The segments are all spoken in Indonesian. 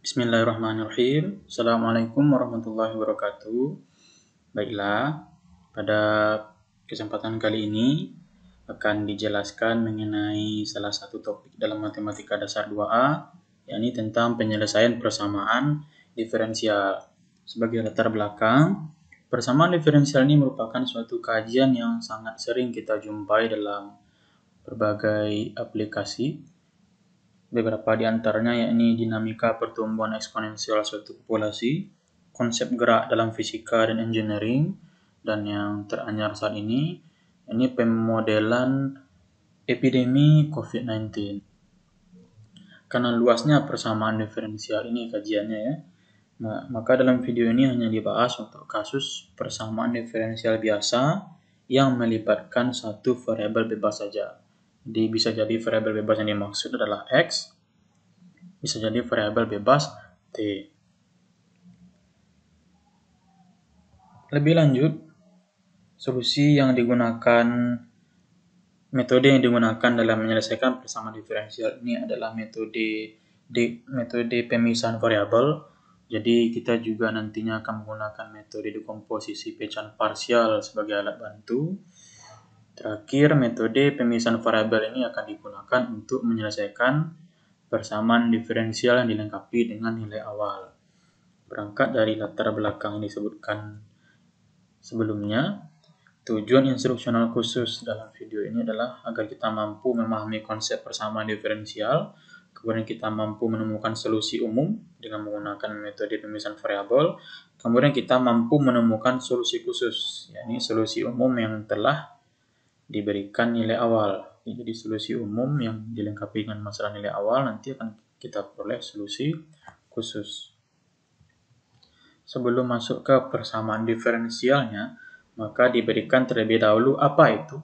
Bismillahirrahmanirrahim. Assalamualaikum warahmatullahi wabarakatuh. Baiklah, pada kesempatan kali ini akan dijelaskan mengenai salah satu topik dalam matematika dasar 2A, yakni tentang penyelesaian persamaan diferensial. Sebagai latar belakang, persamaan diferensial ini merupakan suatu kajian yang sangat sering kita jumpai dalam berbagai aplikasi. Beberapa di antaranya yakni dinamika pertumbuhan eksponensial suatu populasi, konsep gerak dalam fisika dan engineering, dan yang teranyar saat ini pemodelan epidemi COVID-19. Karena luasnya persamaan diferensial ini kajiannya ya, maka dalam video ini hanya dibahas untuk kasus persamaan diferensial biasa yang melibatkan satu variabel bebas saja. Jadi bisa jadi variabel bebas yang dimaksud adalah X, bisa jadi variabel bebas T. Lebih lanjut, metode yang digunakan dalam menyelesaikan persamaan diferensial ini adalah metode pemisahan variabel. Jadi kita juga nantinya akan menggunakan metode dekomposisi pecahan parsial sebagai alat bantu. Terakhir, metode pemisahan variabel ini akan digunakan untuk menyelesaikan persamaan diferensial yang dilengkapi dengan nilai awal. Berangkat dari latar belakang yang disebutkan sebelumnya, tujuan instruksional khusus dalam video ini adalah agar kita mampu memahami konsep persamaan diferensial, kemudian kita mampu menemukan solusi umum dengan menggunakan metode pemisahan variabel, kemudian kita mampu menemukan solusi khusus, yakni solusi umum yang telah diberikan nilai awal. Jadi solusi umum yang dilengkapi dengan masalah nilai awal nanti akan kita peroleh solusi khusus. Sebelum masuk ke persamaan diferensialnya, maka diberikan terlebih dahulu apa itu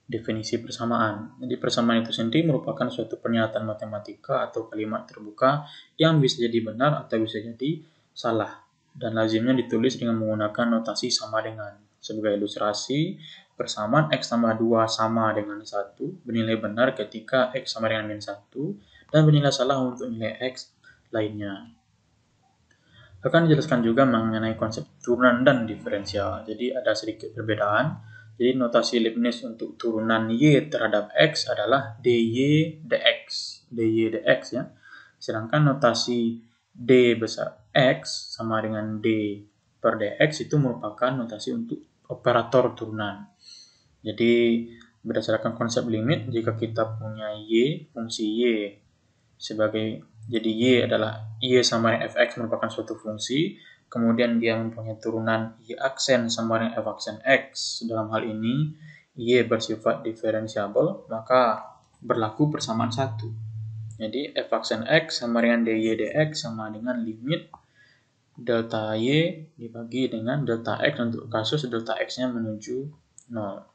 definisi persamaan. Jadi persamaan itu sendiri merupakan suatu pernyataan matematika atau kalimat terbuka yang bisa jadi benar atau bisa jadi salah. Dan lazimnya ditulis dengan menggunakan notasi sama dengan. Sebagai ilustrasi, persamaan X tambah 2 sama dengan 1 bernilai benar ketika X sama dengan min 1 dan bernilai salah untuk nilai X lainnya. Akan dijelaskan juga mengenai konsep turunan dan diferensial. Jadi ada sedikit perbedaan. Jadi notasi Leibniz untuk turunan Y terhadap X adalah dy dx. dy dx ya. Sedangkan notasi D besar X sama dengan D per dx itu merupakan notasi untuk operator turunan. Jadi berdasarkan konsep limit, jika kita punya Y, fungsi Y sebagai jadi Y adalah Y sama dengan fx merupakan suatu fungsi, kemudian dia mempunyai turunan Y aksen sama dengan f aksen x. Dalam hal ini Y bersifat diferensiabel, maka berlaku persamaan satu. Jadi f aksen x sama dengan dy dx sama dengan limit delta Y dibagi dengan delta x untuk kasus delta x-nya menuju 0.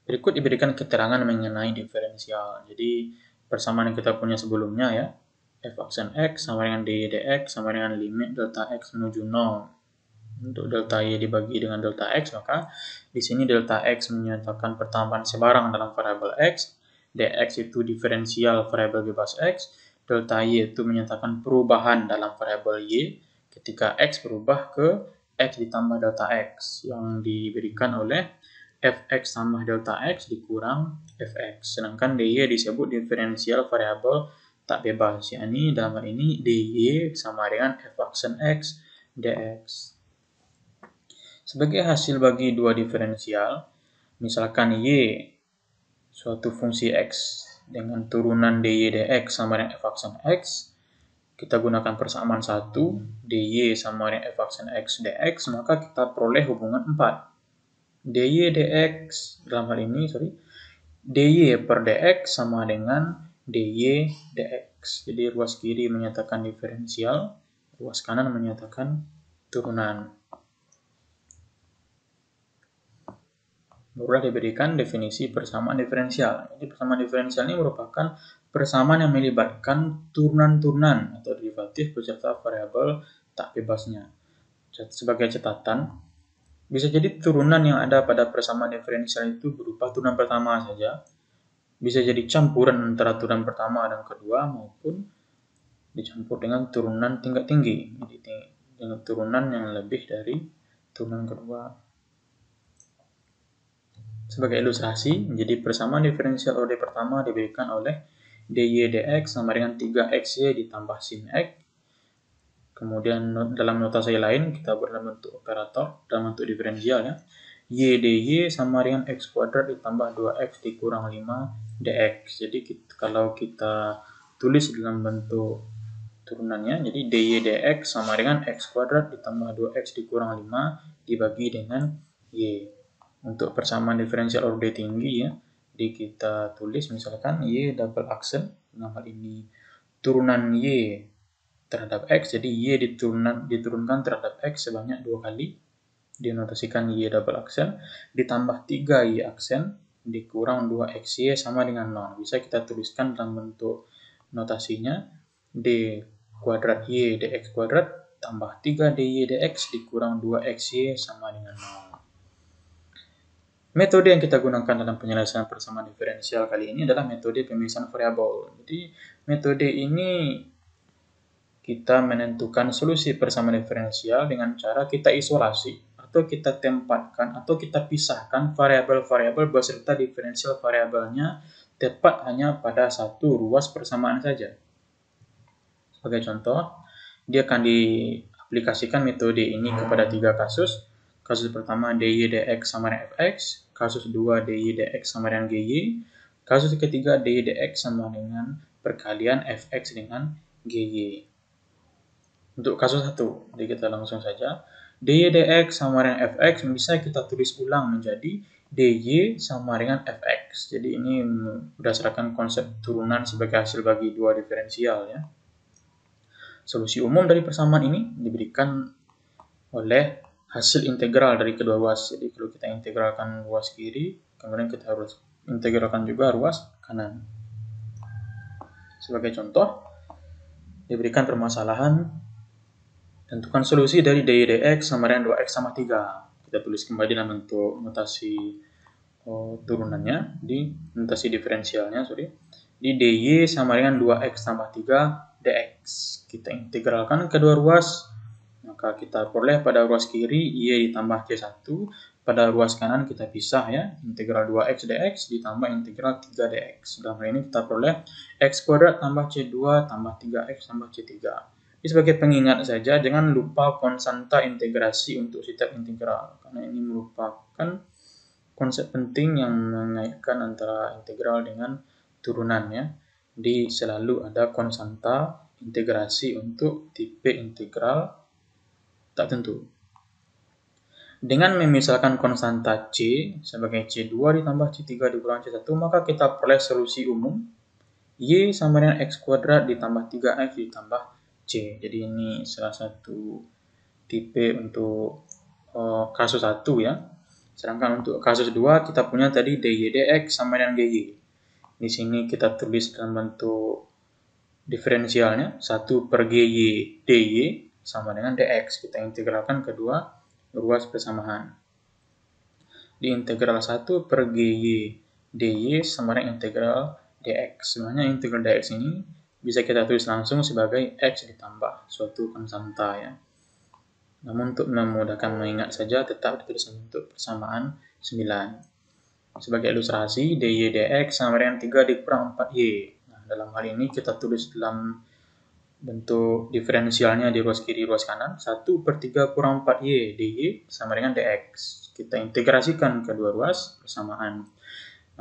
Berikut diberikan keterangan mengenai diferensial. Jadi persamaan yang kita punya sebelumnya ya, f aksen x sama dengan dy dx sama dengan limit delta x menuju 0. Untuk delta y dibagi dengan delta x, maka di sini delta x menyatakan pertambahan sebarang dalam variabel x, dx itu diferensial variabel bebas x, delta y itu menyatakan perubahan dalam variabel y ketika x berubah ke x ditambah delta x yang diberikan oleh fx tambah delta x dikurang fx. Sedangkan dy disebut diferensial variabel tak bebas, yakni dalam hal ini dy sama dengan f aksen x dx. Sebagai hasil bagi dua diferensial, misalkan y suatu fungsi x dengan turunan dy dx sama dengan f aksen x, kita gunakan persamaan 1, dy sama dengan f aksen x dx, maka kita peroleh hubungan 4. dy dx dalam hal ini dy per dx sama dengan dy dx. Jadi ruas kiri menyatakan diferensial, ruas kanan menyatakan turunan. Barulah diberikan definisi persamaan diferensial. Jadi persamaan diferensial ini merupakan persamaan yang melibatkan turunan-turunan atau derivatif beserta variabel tak bebasnya. Sebagai catatan, bisa jadi turunan yang ada pada persamaan diferensial itu berupa turunan pertama saja, bisa jadi campuran antara turunan pertama dan kedua maupun dicampur dengan turunan tingkat tinggi. Jadi dengan turunan yang lebih dari turunan kedua. Sebagai ilustrasi, jadi persamaan diferensial order pertama diberikan oleh dy dx sama dengan 3xy ditambah sin x. Kemudian dalam notasi lain kita buat dalam bentuk operator, dalam bentuk diferensial ya. Y dy sama dengan x kuadrat ditambah 2x dikurang 5 dx. Jadi kalau kita tulis dalam bentuk turunannya, jadi dy dx sama dengan x kuadrat ditambah 2x dikurang 5 dibagi dengan y. Untuk persamaan diferensial order tinggi ya, jadi kita tulis misalkan y double aksen, dalam hal ini turunan y terhadap x, jadi y diturunkan terhadap x sebanyak 2 kali, dinotasikan y double aksen, ditambah 3y aksen, dikurang 2xy sama dengan 0. Bisa kita tuliskan dalam bentuk notasinya d kuadrat y dx kuadrat tambah 3 dy dx dikurang 2xy sama dengan 0. Metode yang kita gunakan dalam penyelesaian persamaan diferensial kali ini adalah metode pemisahan variabel. Jadi metode ini kita menentukan solusi persamaan diferensial dengan cara kita isolasi atau kita tempatkan atau kita pisahkan variabel-variabel beserta diferensial variabelnya tepat hanya pada satu ruas persamaan saja. Sebagai contoh, dia akan diaplikasikan metode ini kepada 3 kasus. Kasus pertama dy dx sama dengan fx, kasus 2 dy dx sama dengan gy, kasus ketiga dy dx sama dengan perkalian fx dengan gy. Untuk kasus 1, jadi kita langsung saja. dy dx sama dengan fx bisa kita tulis ulang menjadi dy sama dengan fx. Jadi ini berdasarkan konsep turunan sebagai hasil bagi dua diferensial ya. Solusi umum dari persamaan ini diberikan oleh hasil integral dari kedua ruas. Jadi kalau kita integralkan ruas kiri, kemudian kita harus integralkan juga ruas kanan. Sebagai contoh, diberikan permasalahan, tentukan solusi dari dy dx sama dengan 2x sama 3. Kita tulis kembali dalam bentuk notasi turunannya, di notasi diferensialnya, di dy sama dengan 2x tambah 3 dx. Kita integralkan kedua ruas, maka kita peroleh pada ruas kiri y ditambah c1, pada ruas kanan kita pisah ya, integral 2x dx ditambah integral 3 dx. Dalam hal ini kita peroleh x kuadrat tambah c2 tambah 3x tambah c3. Ini sebagai pengingat saja, jangan lupa konstanta integrasi untuk setiap integral, karena ini merupakan konsep penting yang mengaitkan antara integral dengan turunan ya. Jadi selalu ada konstanta integrasi untuk tipe integral tak tentu. Dengan memisalkan konstanta C sebagai C2 ditambah C3 dikurang C1, maka kita peroleh solusi umum Y sama dengan X kuadrat ditambah 3X ditambah C. Jadi ini salah satu tipe untuk kasus 1 ya. Sedangkan untuk kasus 2 kita punya tadi dy dx sama dengan gy. Di sini kita tulis dalam bentuk diferensialnya 1 per gy dy sama dengan dx. Kita integralkan kedua ruas persamaan. Di integral 1 per gy dy sama dengan integral dx. Sebenarnya integral dx ini bisa kita tulis langsung sebagai x ditambah suatu konstanta ya. Namun untuk memudahkan mengingat saja tetap ditulis untuk persamaan 9. Sebagai ilustrasi, dy dx sama dengan 3 dikurang 4y. Nah, dalam hal ini kita tulis dalam bentuk diferensialnya di ruas kiri, ruas kanan. 1 per 3 kurang 4y dy sama dengan dx. Kita integrasikan kedua ruas persamaan.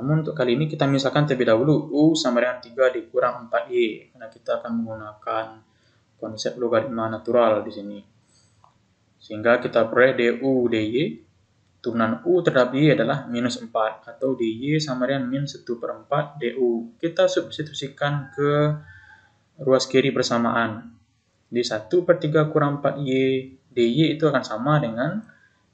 Namun untuk kali ini kita misalkan terlebih dahulu u sama dengan 3 dikurang 4y. Karena kita akan menggunakan konsep logaritma natural di sini. Sehingga kita peroleh du dy, turunan u terhadap y adalah minus 4, atau dy sama dengan min 1 per 4 du. Kita substitusikan ke ruas kiri persamaan. Di 1 per 3 kurang 4y dy itu akan sama dengan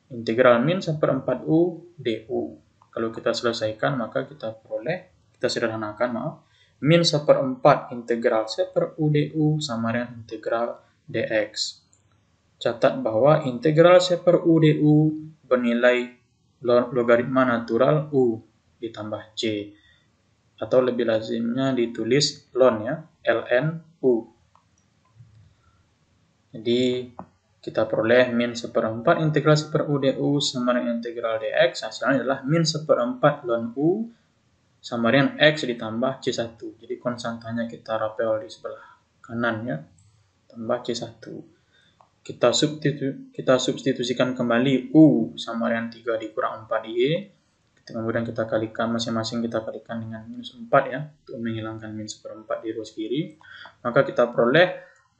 integral min 1 per 4 u du. Kalau kita selesaikan, maka kita peroleh, kita sederhanakan, min 1 per 4 integral 1 per u du sama dengan integral dx. Catat bahwa integral 1 per u du bernilai logaritma natural u ditambah c. atau lebih lazimnya ditulis ln ya, ln U. Jadi kita peroleh min 1/4 integral 1 U du sama dengan integral dx, hasilnya adalah min 1/4 ln U sama dengan x ditambah C1. Jadi konstantanya kita rapel di sebelah kanan ya, tambah C1. Kita substitusikan kembali U sama dengan 3 dikurang 4Y. Kemudian kita kalikan masing-masing, kita kalikan dengan minus 4 ya, untuk menghilangkan min 1/4 di ruas kiri. Maka kita peroleh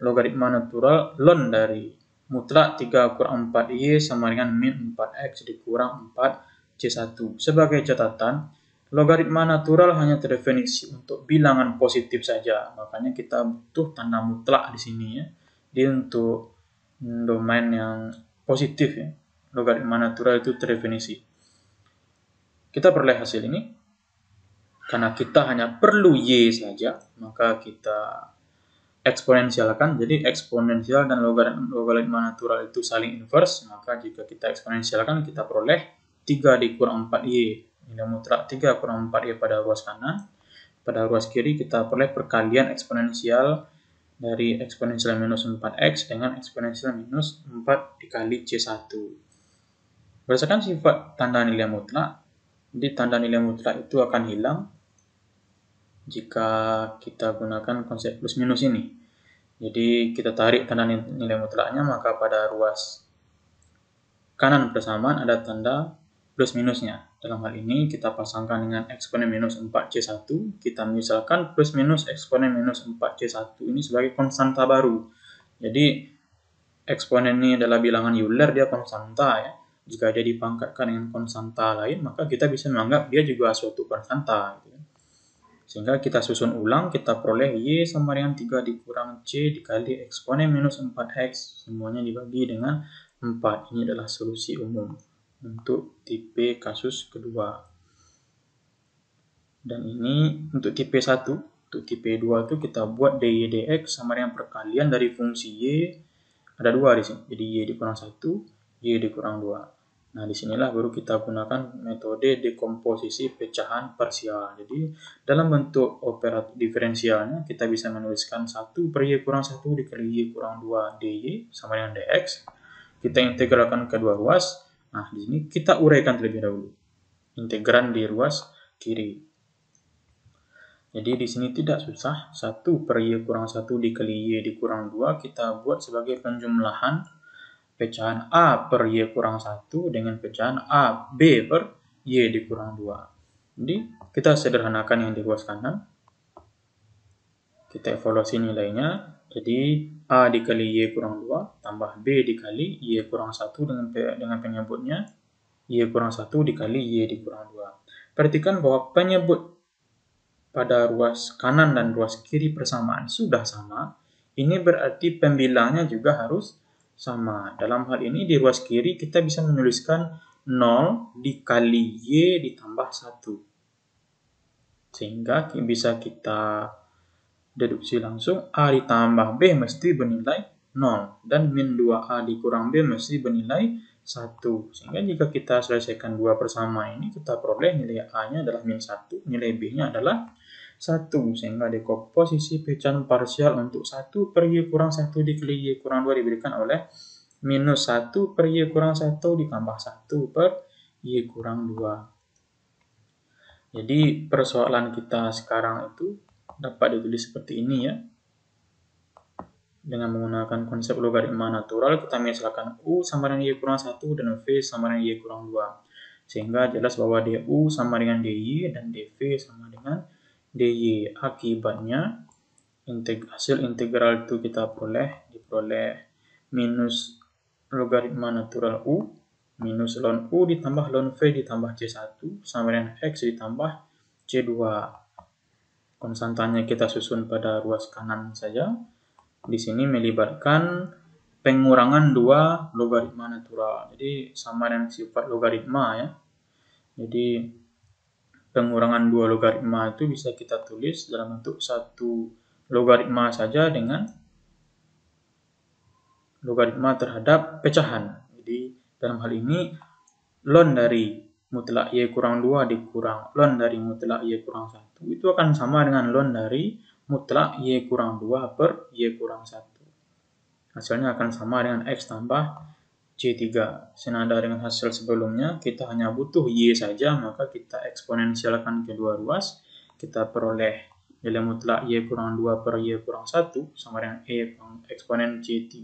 logaritma natural ln dari mutlak 3 kurang 4Y sama dengan min 4X dikurang 4C1. Sebagai catatan, logaritma natural hanya terdefinisi untuk bilangan positif saja. Makanya kita butuh tanda mutlak di sini ya. Jadi untuk domain yang positif ya, logaritma natural itu terdefinisi. Kita peroleh hasil ini. Karena kita hanya perlu Y saja, maka kita eksponensialkan. Jadi eksponensial dan logaritma natural itu saling inverse. Maka jika kita eksponensialkan, kita peroleh 3 dikurang 4Y. Nilai mutlak 3 kurang 4Y pada ruas kanan. Pada ruas kiri kita peroleh perkalian eksponensial dari eksponensial minus 4X dengan eksponensial minus 4 dikali C1. Berdasarkan sifat tanda nilai mutlak, jadi tanda nilai mutlak itu akan hilang jika kita gunakan konsep plus minus ini. Jadi kita tarik tanda nilai mutlaknya, maka pada ruas kanan persamaan ada tanda plus minusnya. Dalam hal ini kita pasangkan dengan eksponen minus 4C1, kita misalkan plus minus eksponen minus 4C1 ini sebagai konstanta baru. Jadi eksponen ini adalah bilangan Euler, dia konstanta ya. Jika dia dipangkatkan dengan konstanta lain, maka kita bisa menganggap dia juga suatu konstanta. Sehingga kita susun ulang, kita peroleh Y sama dengan 3 dikurang C dikali eksponen minus 4X. Semuanya dibagi dengan 4. Ini adalah solusi umum untuk tipe kasus kedua. Dan ini untuk tipe 1. Untuk tipe 2 itu kita buat dy dx sama dengan perkalian dari fungsi Y. Ada 2 di sini. Jadi Y dikurang 1, Y dikurang 2. Nah, disinilah baru kita gunakan metode dekomposisi pecahan parsial. Jadi, dalam bentuk operator diferensialnya, kita bisa menuliskan 1 per Y kurang 1 dikali Y kurang 2 dy sama dengan dx. Kita integralkan kedua ruas. Nah, di sini kita uraikan terlebih dahulu. Integran di ruas kiri. Jadi di sini tidak susah, 1 per Y kurang 1 dikali Y dikurang 2 kita buat sebagai penjumlahan pecahan A per Y kurang 1 dengan pecahan A B per Y dikurang 2. Jadi kita sederhanakan yang di ruas kanan. Kita evaluasi nilainya. Jadi A dikali Y kurang 2 tambah B dikali Y kurang 1 dengan penyebutnya Y kurang 1 dikali Y dikurang 2. Perhatikan bahwa penyebut pada ruas kanan dan ruas kiri persamaan sudah sama. Ini berarti pembilangnya juga harus sama. Dalam hal ini di ruas kiri kita bisa menuliskan 0 dikali Y ditambah 1. Sehingga bisa kita deduksi langsung A ditambah B mesti bernilai 0. Dan min 2A dikurang B mesti bernilai 1. Sehingga jika kita selesaikan dua persama ini, kita peroleh nilai A-nya adalah min 1, nilai B-nya adalah 1. Sehingga dekomposisi pecahan parsial untuk 1 per Y kurang 1 dikali Y kurang 2 diberikan oleh minus 1 per Y kurang 1 ditambah 1 per Y kurang 2. Jadi persoalan kita sekarang itu dapat ditulis seperti ini ya. Dengan menggunakan konsep logaritma natural, kita misalkan U sama dengan Y kurang 1 dan V sama dengan Y kurang 2. Sehingga jelas bahwa DU sama dengan DY dan DV sama dengan DY. Akibatnya, hasil integral itu kita diperoleh minus logaritma natural U minus ln U ditambah ln V ditambah C1 sama dengan X ditambah C2. Konstantanya kita susun pada ruas kanan saja. Di sini melibatkan pengurangan dua logaritma natural. Jadi sama dengan sifat logaritma ya. Jadi pengurangan dua logaritma itu bisa kita tulis dalam bentuk satu logaritma saja dengan logaritma terhadap pecahan. Jadi dalam hal ini ln dari mutlak Y kurang 2 dikurang ln dari mutlak Y kurang 1 itu akan sama dengan ln dari mutlak Y kurang 2 per Y kurang 1. Hasilnya akan sama dengan X tambah C3. Senada dengan hasil sebelumnya, kita hanya butuh Y saja, maka kita eksponensialkan kedua ruas. Kita peroleh nilai mutlak Y kurang 2 per Y kurang 1 sama dengan eksponen C3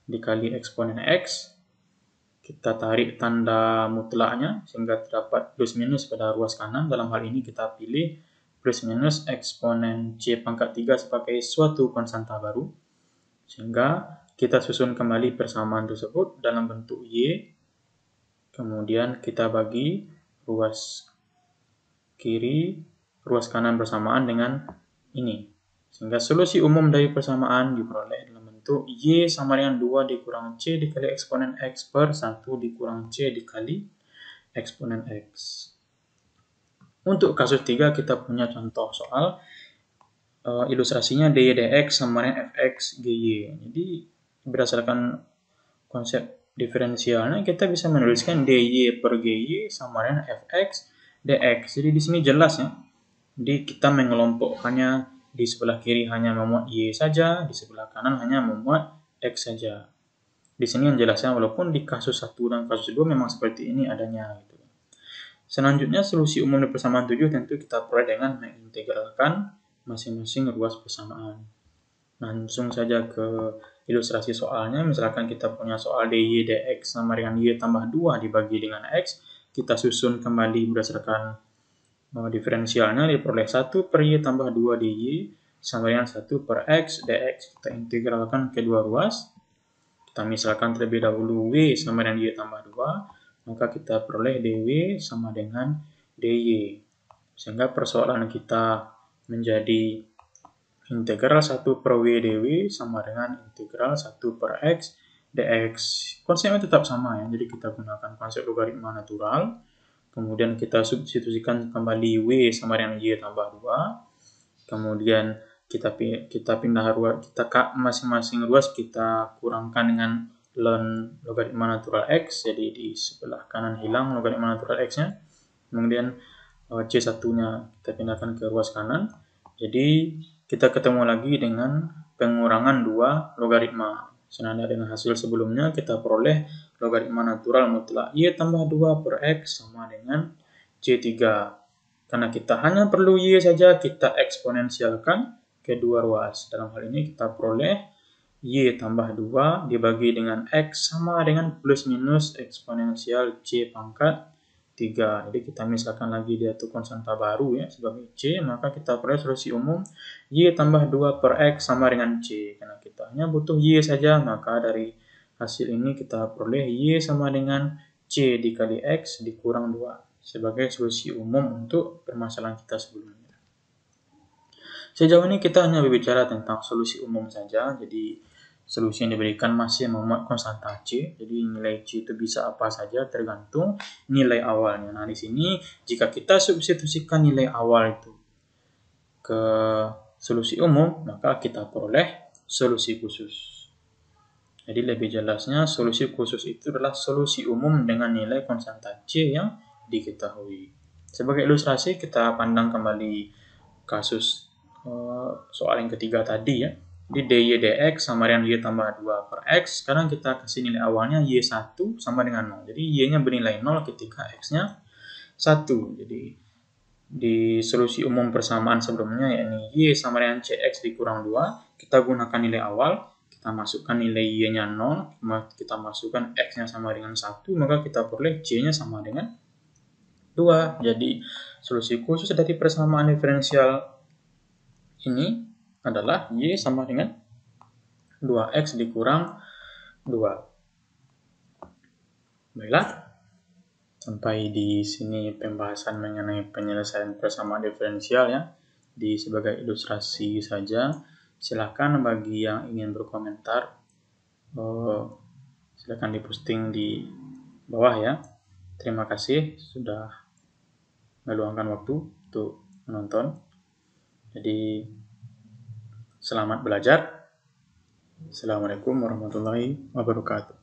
dikali eksponen X. Kita tarik tanda mutlaknya sehingga terdapat plus minus pada ruas kanan. Dalam hal ini kita pilih plus minus eksponen C pangkat 3 sebagai suatu konstanta baru. Sehingga kita susun kembali persamaan tersebut dalam bentuk Y. Kemudian kita bagi ruas kiri, ruas kanan bersamaan dengan ini. Sehingga solusi umum dari persamaan diperoleh dalam bentuk Y sama dengan 2 dikurang C dikali eksponen X per 1 dikurang C dikali eksponen X. Untuk kasus 3 kita punya contoh soal ilustrasinya dy dx sama dengan fx gy. Jadi berdasarkan konsep diferensialnya kita bisa menuliskan dy per gy sama dengan fx dx. Jadi di sini jelas ya. Jadi kita mengelompokkannya, di sebelah kiri hanya memuat y saja, di sebelah kanan hanya memuat x saja. Di sini yang jelasnya walaupun di kasus 1 dan kasus 2 memang seperti ini adanya gitu. Selanjutnya solusi umum dari persamaan 7 tentu kita peroleh dengan mengintegralkan masing-masing ruas persamaan. Langsung saja ke ilustrasi soalnya. Misalkan kita punya soal dy dx sama dengan y tambah 2 dibagi dengan x. Kita susun kembali berdasarkan diferensialnya, diperoleh 1 per y tambah 2 dy sama dengan 1 per x dx. Kita integralkan kedua ruas. Kita misalkan terlebih dahulu w sama dengan y tambah 2, maka kita peroleh dw sama dengan dy. Sehingga persoalan kita menjadi integral 1 per w dw sama dengan integral 1 per x dx. Konsepnya tetap sama ya, jadi kita gunakan konsep logaritma natural. Kemudian kita substitusikan kembali w sama dengan y tambah 2. Kemudian kita pindah ruas, masing-masing ruas kita kurangkan dengan ln logaritma natural x. Jadi di sebelah kanan hilang logaritma natural x-nya. Kemudian C1-nya kita pindahkan ke ruas kanan. Jadi kita ketemu lagi dengan pengurangan dua logaritma. Senada dengan hasil sebelumnya, kita peroleh logaritma natural mutlak y tambah 2 per x sama dengan C3. Karena kita hanya perlu y saja, kita eksponensialkan kedua ruas. Dalam hal ini kita peroleh y tambah 2 dibagi dengan x sama dengan plus minus eksponensial C pangkat 3. Jadi kita misalkan lagi dia itu konstanta baru ya sebagai C, maka kita peroleh solusi umum y tambah 2 per x sama dengan C. Karena kita hanya butuh y saja, maka dari hasil ini kita peroleh y sama dengan C dikali x dikurang 2 sebagai solusi umum untuk permasalahan kita sebelumnya. Sejauh ini kita hanya berbicara tentang solusi umum saja, jadi solusi yang diberikan masih memuat konstanta C, jadi nilai C itu bisa apa saja tergantung nilai awalnya. Nah, di sini jika kita substitusikan nilai awal itu ke solusi umum, maka kita peroleh solusi khusus. Jadi lebih jelasnya, solusi khusus itu adalah solusi umum dengan nilai konstanta C yang diketahui. Sebagai ilustrasi, kita pandang kembali kasus soal yang ketiga tadi ya. Di dy dx sama dengan y tambah 2 per x. Sekarang kita kasih nilai awalnya y1 sama dengan 0. Jadi y-nya bernilai 0 ketika x-nya 1. Jadi di solusi umum persamaan sebelumnya, yakni y sama dengan cx dikurang 2, kita gunakan nilai awal, kita masukkan nilai y-nya 0, kita masukkan x-nya sama dengan 1, maka kita peroleh c-nya sama dengan 2. Jadi solusi khusus dari persamaan diferensial ini adalah y sama dengan 2x dikurang 2. Baiklah, sampai di sini pembahasan mengenai penyelesaian persamaan diferensial ya. Di sebagai ilustrasi saja, silakan bagi yang ingin berkomentar, silakan diposting di bawah ya. Terima kasih sudah meluangkan waktu untuk menonton. Jadi selamat belajar. Assalamualaikum warahmatullahi wabarakatuh.